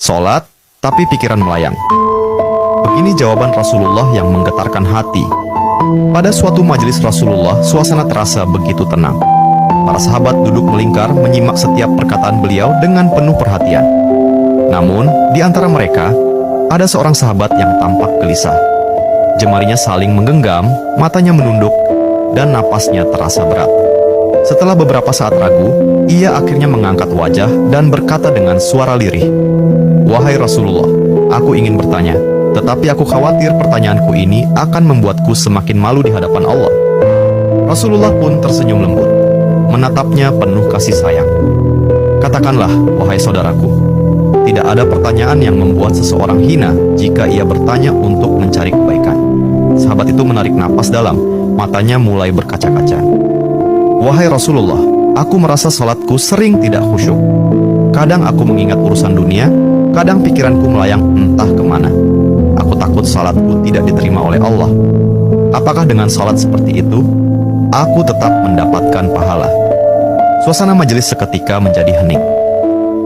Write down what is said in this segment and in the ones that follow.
Sholat, tapi pikiran melayang. Begini jawaban Rasulullah yang menggetarkan hati. Pada suatu majelis Rasulullah, suasana terasa begitu tenang. Para sahabat duduk melingkar menyimak setiap perkataan beliau dengan penuh perhatian. Namun, di antara mereka, ada seorang sahabat yang tampak gelisah. Jemarinya saling menggenggam, matanya menunduk, dan napasnya terasa berat. Setelah beberapa saat ragu, ia akhirnya mengangkat wajah dan berkata dengan suara lirih, "Wahai Rasulullah, aku ingin bertanya, tetapi aku khawatir pertanyaanku ini akan membuatku semakin malu di hadapan Allah." Rasulullah pun tersenyum lembut, menatapnya penuh kasih sayang. "Katakanlah, wahai saudaraku, tidak ada pertanyaan yang membuat seseorang hina jika ia bertanya untuk mencari kebaikan." Sahabat itu menarik napas dalam, matanya mulai berkaca-kaca. "Wahai Rasulullah, aku merasa salatku sering tidak khusyuk. Kadang aku mengingat urusan dunia, kadang pikiranku melayang entah kemana. Aku takut salatku tidak diterima oleh Allah. Apakah dengan salat seperti itu, aku tetap mendapatkan pahala?" Suasana majelis seketika menjadi hening.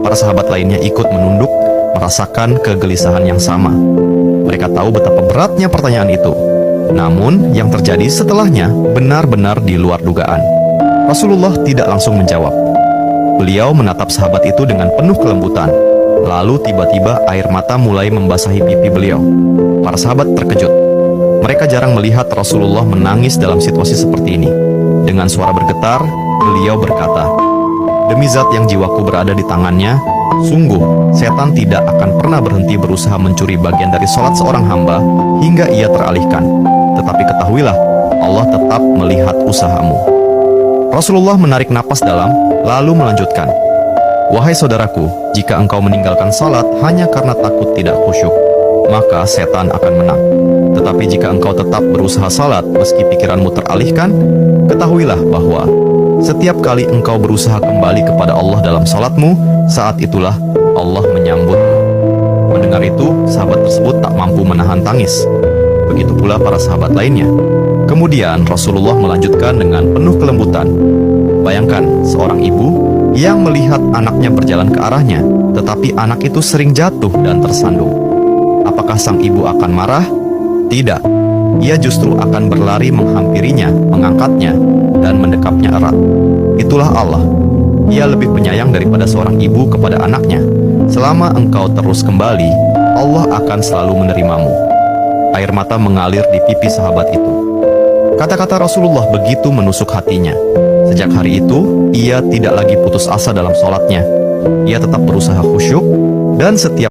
Para sahabat lainnya ikut menunduk, merasakan kegelisahan yang sama. Mereka tahu betapa beratnya pertanyaan itu. Namun, yang terjadi setelahnya benar-benar di luar dugaan. Rasulullah tidak langsung menjawab. Beliau menatap sahabat itu dengan penuh kelembutan. Lalu tiba-tiba air mata mulai membasahi pipi beliau. Para sahabat terkejut. Mereka jarang melihat Rasulullah menangis dalam situasi seperti ini. Dengan suara bergetar, beliau berkata, "Demi zat yang jiwaku berada di tangannya, sungguh setan tidak akan pernah berhenti berusaha mencuri bagian dari sholat seorang hamba hingga ia teralihkan. Tetapi ketahuilah, Allah tetap melihat usahamu." Rasulullah menarik napas dalam, lalu melanjutkan, "Wahai saudaraku, jika engkau meninggalkan salat hanya karena takut tidak khusyuk, maka setan akan menang. Tetapi jika engkau tetap berusaha salat meski pikiranmu teralihkan, ketahuilah bahwa setiap kali engkau berusaha kembali kepada Allah dalam salatmu, saat itulah Allah menyambutmu." Mendengar itu, sahabat tersebut tak mampu menahan tangis. Begitu pula para sahabat lainnya. Kemudian Rasulullah melanjutkan dengan penuh kelembutan, "Bayangkan seorang ibu yang melihat anaknya berjalan ke arahnya, tetapi anak itu sering jatuh dan tersandung. Apakah sang ibu akan marah? Tidak. Ia justru akan berlari menghampirinya, mengangkatnya, dan mendekapnya erat. Itulah Allah. Ia lebih penyayang daripada seorang ibu kepada anaknya. Selama engkau terus kembali, Allah akan selalu menerimamu." Air mata mengalir di pipi sahabat itu. Kata-kata Rasulullah begitu menusuk hatinya. Sejak hari itu, ia tidak lagi putus asa dalam sholatnya. Ia tetap berusaha khusyuk, dan setiap